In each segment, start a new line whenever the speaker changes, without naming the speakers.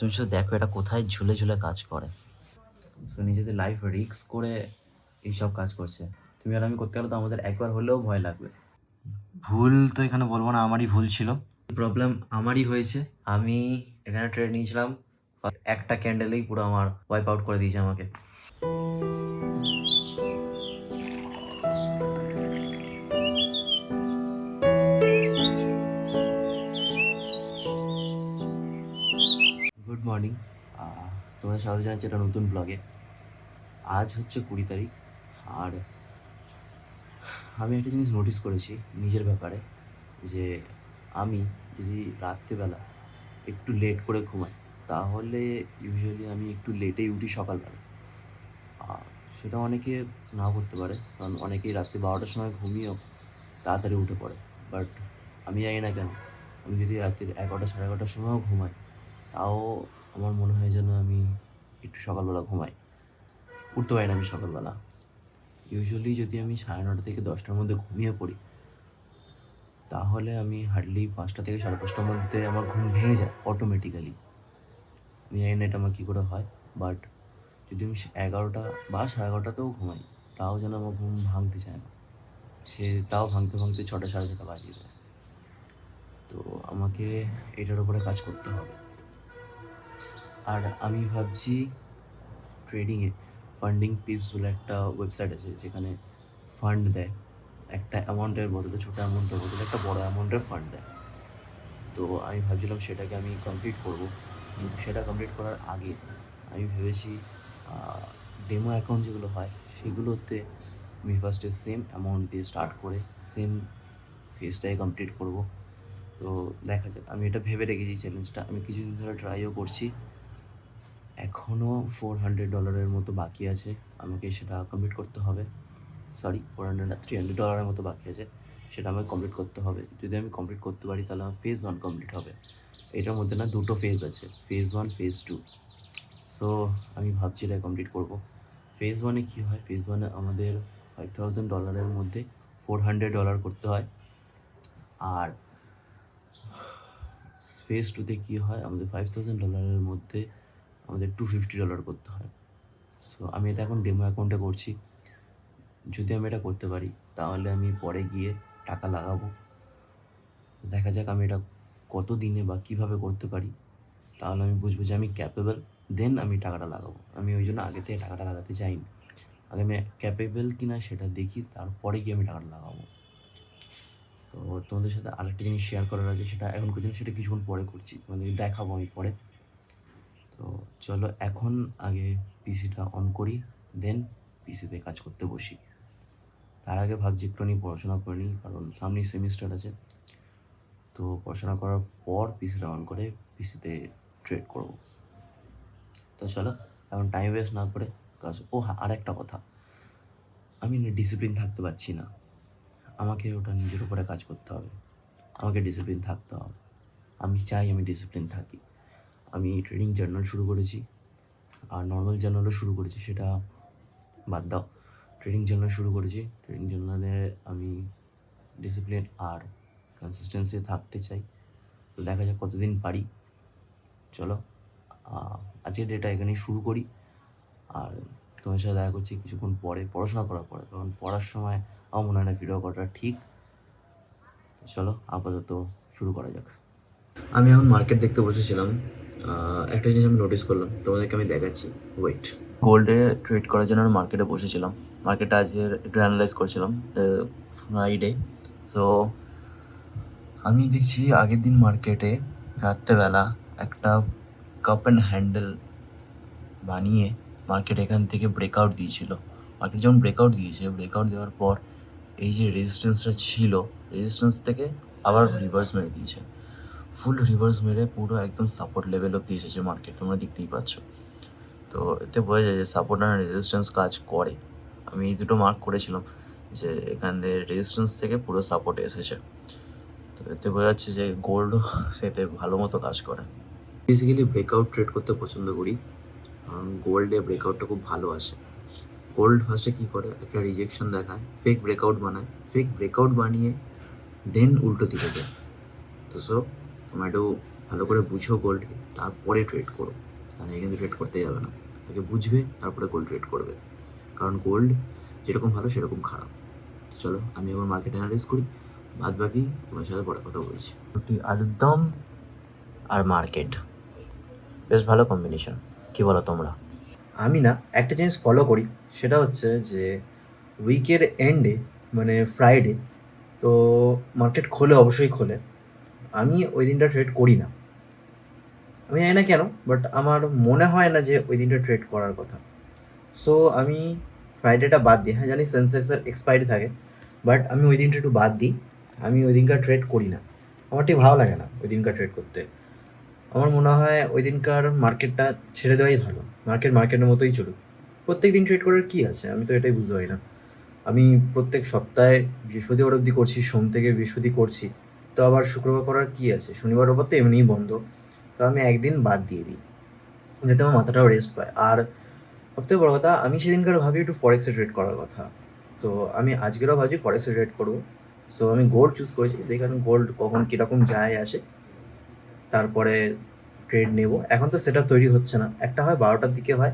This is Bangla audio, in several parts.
তুমি শুধু দেখো এটা কোথায় ঝুলে ঝুলে কাজ করে। তো নিজেদের লাইফ রিস্ক করে এইসব কাজ করছে। তুমি আর আমি করতে গেলে তো আমাদের একবার হলেও ভয় লাগবে। ভুল তো এখানে বলবো না, আমারই ভুল ছিল। প্রবলেম আমারই হয়েছে। আমি এখানে ট্রেড নিয়েছিলাম, একটা ক্যান্ডেলেই পুরো আমার ওয়াইপ আউট করে দিয়েছে আমাকে। গুড মর্নিং, তোমাদের স্বাগত জানাচ্ছি একটা নতুন ব্লগে। আজ হচ্ছে 20 তারিখ। আর আমি একটা জিনিস নোটিস করেছি নিজের ব্যাপারে, যে আমি যদি রাত্রেবেলা একটু লেট করে ঘুমাই তাহলে ইউজুয়ালি আমি একটু লেটেই উঠি সকালবেলা। আর সেটা অনেকে নাও করতে পারে, কারণ অনেকেই রাত্রি 12টার সময় ঘুমিয়েও তাড়াতাড়ি উঠে পড়ে। বাট আমি জানি না কেন, আমি যদি রাত্রির 11টা 11:30টার সময়ও ঘুমাই তাও আমার মনে হয় যেন আমি একটু সকালবেলা ঘুমাই, উঠতে পারি না আমি সকালবেলা। ইউজুয়ালি যদি আমি 9:30 থেকে 10টার মধ্যে ঘুমিয়ে পড়ি তাহলে আমি হার্ডলি 5টা থেকে 5:30টার মধ্যে আমার ঘুম ভেঙে যায় অটোমেটিক্যালি। আমি জানি না এটা আমার কী করে হয়, বাট যদি আমি 11টা বা 11:30তেও ঘুমাই তাও যেন আমার ঘুম ভাঙতে চায় না, তাও ভাঙতে ভাঙতে 6টা 6:30 বাজিয়ে দেয়। তো আমাকে এটার উপরে কাজ করতে হবে। আর আমি ভাবছি ট্রেডিংয়ে ফান্ডিং টিপস বলে একটা ওয়েবসাইট আছে যেখানে ফান্ড দেয়, একটা অ্যামাউন্টের বদলে, ছোটো অ্যামাউন্টের বদলে একটা বড়ো অ্যামাউন্টের ফান্ড দেয়। তো আমি ভাবছিলাম সেটাকে আমি কমপ্লিট করব, কিন্তু সেটা কমপ্লিট করার আগে আমি ভেবেছি ডেমো অ্যাকাউন্ট যেগুলো হয় সেগুলোতে আমি ফার্স্টে সেম অ্যামাউন্ট দিয়ে স্টার্ট করে সেম ফেজটাই কমপ্লিট করব। তো দেখা যাক, আমি এটা ভেবে রেখেছি চ্যালেঞ্জটা, আমি কিছুদিন ধরে ট্রাইও করছি। এখনও $400 মতো বাকি আছে, আমাকে সেটা কমপ্লিট করতে হবে। সরি, 400 না, $300 মতো বাকি আছে, সেটা আমাকে কমপ্লিট করতে হবে। যদি আমি কমপ্লিট করতে পারি তাহলে আমার ফেজ 1 কমপ্লিট হবে। এটার মধ্যে না দুটো ফেজ আছে, ফেজ 1 ফেজ 2। সো আমি ভাবছি এটা কমপ্লিট করবো। ফেজ 1-এ কী হয়, ফেজ 1-এ আমাদের $5,000 মধ্যে $400 করতে হয়। আর ফেজ 2-তে কী হয়, আমাদের $5,000 মধ্যে আমাদের $250 করতে হয়। সো আমি এটা এখন ডেমো অ্যাকাউন্টে করছি। যদি আমি এটা করতে পারি তাহলে আমি পরে গিয়ে টাকা লাগাবো। দেখা যাক আমি এটা কত দিনে বা কীভাবে করতে পারি, তাহলে আমি বুঝবো যে আমি ক্যাপেবল, দেন আমি টাকাটা লাগাবো। আমি ওই জন্য আগে থেকে টাকাটা লাগাতে চাইনি। আগে আমি ক্যাপেবল কি না সেটা দেখি, তারপরে গিয়ে আমি টাকাটা লাগাবো। তো তোমাদের সাথে আরেকটা জিনিস শেয়ার করার আছে, সেটা এখন পর্যন্ত, সেটা কিছুক্ষণ পরে করছি, তোমাদেরকে দেখাবো আমি পরে। তো চলো এখন আগে পিসিটা অন করি, দেন পিসিতে কাজ করতে বসি। তার আগে ভাবছি একটুখানি পড়াশোনা করে নিই, কারণ সামনেই সেমিস্টার আছে। তো পড়াশোনা করার পর পিসিটা অন করে পিসিতে ট্রেড করব। তো চলো এখন টাইম ওয়েস্ট না করে কাজ। ও হ্যাঁ, আর একটা কথা, আমি ডিসিপ্লিন থাকতে পারছি না। আমাকে ওটা নিজের উপরে কাজ করতে হবে, আমাকে ডিসিপ্লিন থাকতে হবে। আমি চাই আমি ডিসিপ্লিন থাকি। আমি ট্রেডিং জার্নাল শুরু করেছি, আর নর্মাল জার্নালও শুরু করেছি, সেটা বাদ দাও। ট্রেডিং জার্নাল শুরু করেছি, ট্রেডিং জার্নালে আমি ডিসিপ্লিন আর কনসিস্টেন্সি থাকতে চাই। তো দেখা যাক কতদিন পারি। চলো আজকের ডেটা এখানেই শুরু করি, আর তোমার সাথে দেখা করছি কিছুক্ষণ পরে, পড়াশোনা করার পরে, কারণ পড়ার সময় আমার মনে হয় না ভিডিও করাটা ঠিক। চলো আপাতত শুরু করা যাক। আমি এখন মার্কেট দেখতে বসেছিলাম। একটা জিনিস আমি নোটিস করলাম, তোমাদেরকে আমি দেখাচ্ছি, ওয়েট। গোল্ডে ট্রেড করার জন্য আমি মার্কেটে বসেছিলাম। মার্কেটটা আজকের একটু অ্যানালাইজ করছিলাম, ফ্রাইডে। সো আমি দেখছি আগের দিন মার্কেটে রাত্রেবেলা একটা কাপ অ্যান্ড হ্যান্ডেল বানিয়ে মার্কেট এখান থেকে ব্রেকআউট দিয়েছিল। মার্কেট যেমন ব্রেকআউট দিয়েছে, ব্রেকআউট দেওয়ার পর এই যে রেজিস্ট্যান্সটা ছিল, রেজিস্ট্যান্স থেকে আবার রিভার্স মেরে দিয়েছে, ফুল রিভার্স মেরে পুরো একদম সাপোর্ট লেভেল অব্দি এসেছে মার্কেট, তোমরা দেখতেই পাচ্ছ। তো এতে বোঝা যায় যে সাপোর্ট আর রেজিস্ট্যান্স কাজ করে। আমি এই দুটো মার্ক করেছিলাম যে এখানে রেজিস্ট্যান্স থেকে পুরো সাপোর্টে এসেছে। তো এতে বোঝা যাচ্ছে যে গোল্ড সেতে ভালো মতো কাজ করে। বেসিক্যালি ব্রেকআউট ট্রেড করতে পছন্দ করি, কারণ গোল্ডে ব্রেকআউটটা খুব ভালো আসে। গোল্ড ফার্স্টে কী করে, একটা রিজেকশন দেখায়, ফেক ব্রেকআউট বানায়, ফেক ব্রেকআউট বানিয়ে দেন উল্টো দিকে যায়। তো সো তোমরা একটু ভালো করে বুঝো গোল্ড, তারপরে ট্রেড করো। তার আগে কিন্তু ট্রেড করতে যাবে না, আগে বুঝবে তারপরে গোল্ড ট্রেড করবে, কারণ গোল্ড যেরকম ভালো সেরকম খারাপ। চলো আমি আমার মার্কেট অ্যানালাইজ করি, বাদ বাকি তোমার সাথে পরে কথা বলছি। রুটি আলুর দম আর মার্কেট বেশ ভালো কম্বিনেশন, কি বলো তোমরা? আমি না একটা জিনিস ফলো করি, সেটা হচ্ছে যে উইকের এন্ডে মানে ফ্রাইডে তো মার্কেট খোলে, অবশ্যই খোলে, আমি ওই দিনটা ট্রেড করি না। আমি জানি না কেন, বাট আমার মনে হয় না যে ওই দিনটা ট্রেড করার কথা। সো আমি ফ্রাইডেটা বাদ দিই। হ্যাঁ জানি সেন্সেক্সের এক্সপায়ারি থাকে, বাট আমি ওই দিনটা একটু বাদ দিই। আমি ওই দিনকার ট্রেড করি না, আমার ঠিক ভালো লাগে না ওই দিনকার ট্রেড করতে। আমার মনে হয় ওই দিনকার মার্কেটটা ছেড়ে দেওয়াই ভালো, মার্কেটের মতোই চলুক। প্রত্যেক দিন ট্রেড করার কী আছে, আমি তো এটাই বুঝতে পারি না। আমি প্রত্যেক সপ্তাহে বৃহস্পতিবার অবধি করছি, সোম থেকে বৃহস্পতি করছি, তো আবার শুক্রবার করার কী আছে? শনিবার ওপর তো এমনিই বন্ধ, তো আমি একদিন বাদ দিয়ে দিই যাতে আমার মাথাটাও রেস্ট পায়। আর সবথেকে বড় কথা, আমি সেদিনকার ভাবি একটু ফরেক্সে ট্রেড করার কথা, তো আমি আজকেরও ভাবছি ফরেক্সে ট্রেড করবো। সো আমি গোল্ড চুজ করেছি, দেখি আমি গোল্ড কখন কীরকম যায় আসে, তারপরে ট্রেড নেব। এখন তো সেটআপ তৈরি হচ্ছে না, একটা হয় 12টার দিকে হয়,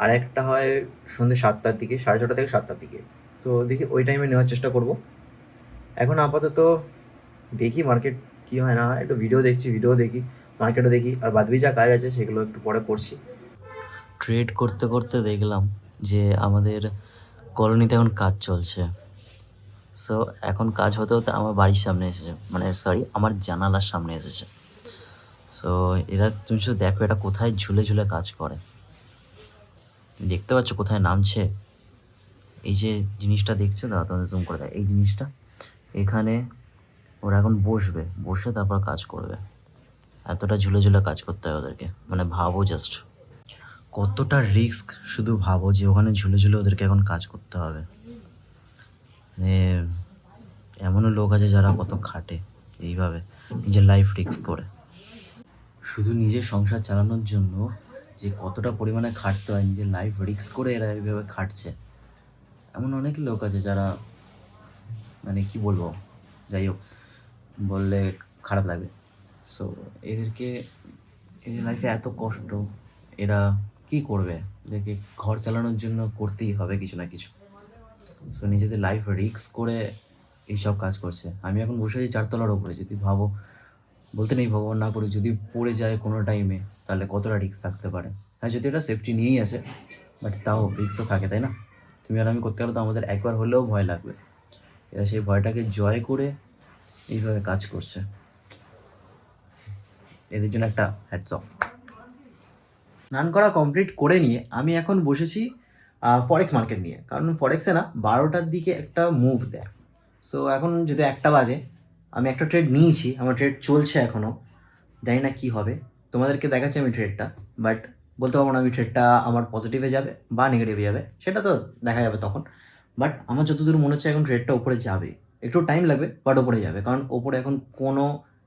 আর একটা হয় সন্ধ্যে 7টার দিকে, 6:30 থেকে 7টার দিকে। তো দেখি ওই টাইমে নেওয়ার চেষ্টা করব। এখন আপাতত দেখি মার্কেট কী হয় না হয়, একটু ভিডিও দেখি, মার্কেটও দেখি, আর বাদবি যা কাজ আছে সেগুলো একটু পরে করছি। ট্রেড করতে করতে দেখলাম যে আমাদের কলোনিতে এখন কাজ চলছে। সো এখন কাজ হতে হতে আমার বাড়ির সামনে এসেছে, মানে সরি আমার জানালার সামনে এসেছে। সো এরা তুমি শুধু দেখো এটা কোথায় ঝুলে ঝুলে কাজ করে, দেখতে পাচ্ছ কোথায় নামছে? এই যে জিনিসটা দেখছো না, তোমাদের জুম করে দেয়, এই জিনিসটা এখানে ওরা এখন বসে তারপর কাজ করবে। এতটা ঝুলে ঝুলে কাজ করতে হয় ওদেরকে, মানে ভাবো জাস্ট কতটা রিস্ক, শুধু ভাবো যে ওখানে ঝুলে ঝুলে ওদেরকে এখন কাজ করতে হবে। মানে এমনও লোক আছে যারা কত খাটে এইভাবে নিজের লাইফ রিস্ক করে, শুধু নিজের সংসার চালানোর জন্য যে কতটা পরিমাণে খাটতে হয়, নিজের লাইফ রিস্ক করে এরা এইভাবে খাটছে। এমন অনেক লোক আছে যারা, মানে কি বলবো, যাই হোক বললে খারাপ লাগবে। সো এদেরকে, এদের লাইফে এত কষ্ট, এরা কি করবে? এদেরকে ঘর চালানোর জন্য করতেই হবে কিছু না কিছু। সো নিজেদের লাইফ রিস্ক করে এইসব কাজ করছে। আমি এখন বসে আছি 4তলার ওপরে, যদি ভাবো, বলতে নেই ভগবান না করুক, যদি পড়ে যায় কোনো টাইমে তাহলে কতটা রিস্ক থাকতে পারে। হ্যাঁ যদি এটা সেফটি নিয়েই আসে, বাট তাও রিস্কও থাকে, তাই না? তুমি আর আমি করতে গেলে তো আমাদের একবার হলেও ভয় লাগবে। এরা সেই ভয়টাকে জয় করে এইভাবে কাজ করছে, এদের জন্য একটা হ্যাটস অফ। স্নান করা কমপ্লিট করে নিয়ে আমি এখন বসেছি ফরেক্স মার্কেট নিয়ে, কারণ ফরেক্সে না 12টার দিকে একটা মুভ দেয়। সো এখন যদি 1টা বাজে, আমি একটা ট্রেড নিয়েছি, আমার ট্রেড চলছে এখনও, জানি না কী হবে। তোমাদেরকে দেখাচ্ছি আমি ট্রেডটা, বাট বলতে পারবো না আমি ট্রেডটা আমার পজিটিভে যাবে বা নেগেটিভে যাবে, সেটা তো দেখা যাবে তখন। বাট আমার যতদূর মনে হচ্ছে এখন ট্রেডটা উপরে যাবে, একটু টাইম লাগবে বাট ওপরে যাবে, কারণ ওপরে এখন কোনো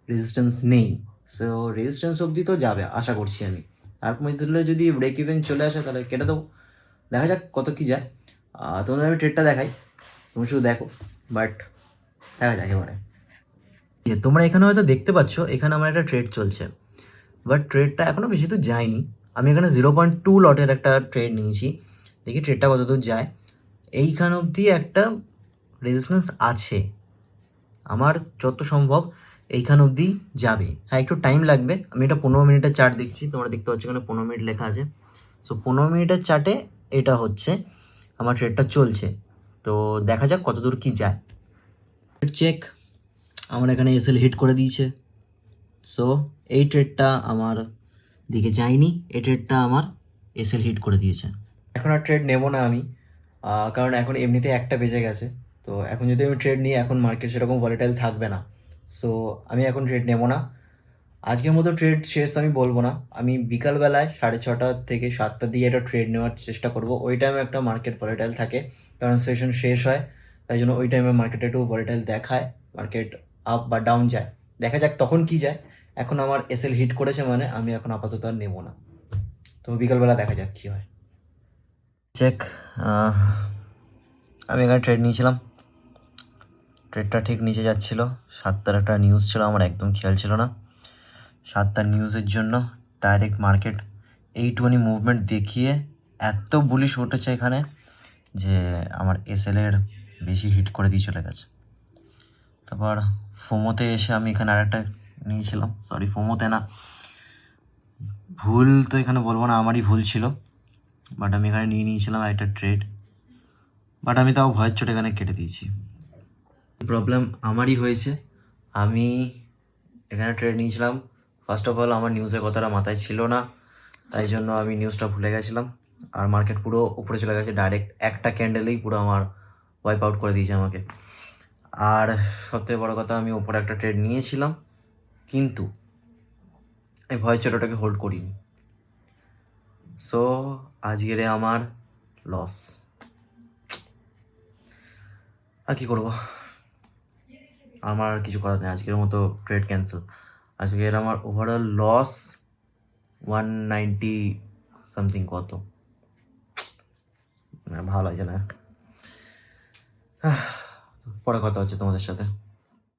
রেজিস্ট্যান্স নেই। সো রেজিস্ট্যান্স অবধি তো যাবে আশা করছি আমি, তার মধ্যে যদি ব্রেক ইভেন চলে আসে তাহলে কেটে দেবো, দেখা যাক কত কী যায়। তোমাদের আমি ট্রেডটা দেখাই, তুমি শুধু দেখো, বাট দেখা যাক এবারে। তোমরা এখানে হয়তো দেখতে পাচ্ছ এখানে আমার একটা ট্রেড চলছে, বাট ট্রেডটা এখনও বেশি দূর যায়নি। আমি এখানে 0.2 লটের একটা ট্রেড নিয়েছি, দেখি ট্রেডটা কত দূর যায়। এইখান অবধি একটা রেজিস্ট্যান্স আছে, আমার যত সম্ভব এইখান অবধি যাবে। হ্যাঁ একটু টাইম লাগবে, আমি এটা 15 মিনিটের চার্ট দেখছি, তোমরা দেখতে পাচ্ছ এখানে 15 মিনিট লেখা আছে। সো 15 মিনিটের চার্টে এটা হচ্ছে আমার ট্রেডটা চলছে, তো দেখা যাক কত দূর কী যায়। চেক, আমার এখানে এসএল হিট করে দিয়েছে। সো এই ট্রেডটা আমার দিকে যায়নি, এই ট্রেডটা আমার এসএল হিট করে দিয়েছে। এখন আর ট্রেড নেবো না আমি, কারণ এখন এমনিতে 1টা বেজে গেছে। তো এখন যদি আমি ট্রেড নিই, এখন মার্কেট সেরকম ভলিটাইল থাকবে না। সো আমি এখন ট্রেড নেবো না, আজকের মতো ট্রেড শেষ তো আমি বলবো না। আমি বিকালবেলায় 6:30 থেকে 7টার দিকে একটা ট্রেড নেওয়ার চেষ্টা করব, ওই টাইমে একটা মার্কেট ভলিটাইল থাকে, কারণ সেশন শেষ হয়, তাই জন্য ওই টাইমে মার্কেটে একটু ভলিটাইল দেখায়, মার্কেট আপ বা ডাউন যায়, দেখা যাক তখন কি যায়। এখন আমার এসএল হিট করেছে মানে আমি এখন আপাতত আর নেবো না, তো বিকালবেলা দেখা যাক কী হয়। চেক, আমি এখানে ট্রেড নিয়েছিলাম, ট্রেডটা ঠিক নিচে যাচ্ছিলো, 7টার একটা নিউজ ছিল, আমার একদম খেয়াল ছিল না।
7টা নিউজের জন্য ডাইরেক্ট মার্কেট এইটুকুনি মুভমেন্ট দেখিয়ে এত বুলিশ উঠেছে এখানে যে আমার এসএলের বেশি হিট করে দিয়ে চলে গেছে। তারপর ফোমোতে এসে আমি এখানে আরেকটা নিয়েছিলাম, সরি ফোমোতে না, ভুল তো এখানে বলবো না, আমারই ভুল ছিল, বাট আমি এখানে নিয়েছিলাম একটা ট্রেড, বাট আমি তাও ভয়ের চোটে এখানে কেটে দিয়েছি। প্রবলেম আমারই হয়েছে, আমি এখানে ট্রেড নিয়েছিলাম, ফার্স্ট অফ অল আমার নিউজের কথাটা মাথায় ছিল না, তাই জন্য আমি নিউজটা ভুলে গেছিলাম, আর মার্কেট পুরো উপরে চলে গেছে ডাইরেক্ট একটা ক্যান্ডেলেই পুরো আমার ওয়াইপ আউট করে দিয়েছে আমাকে। আর সবথেকে বড় কথা, আমি ওপরে একটা ট্রেড নিয়েছিলাম কিন্তু আমি ভয়ের চোটটাকে হোল্ড করিনি, সো আজকেরে আমার লস। আর কি করব, আমার আর কিছু করার নেই, আজকের মতো ট্রেড ক্যান্সেল। আজকের আমার ওভারঅল লস 190 সামথিং, কত ভালো লাগছে না। পরে কথা হচ্ছে তোমাদের সাথে।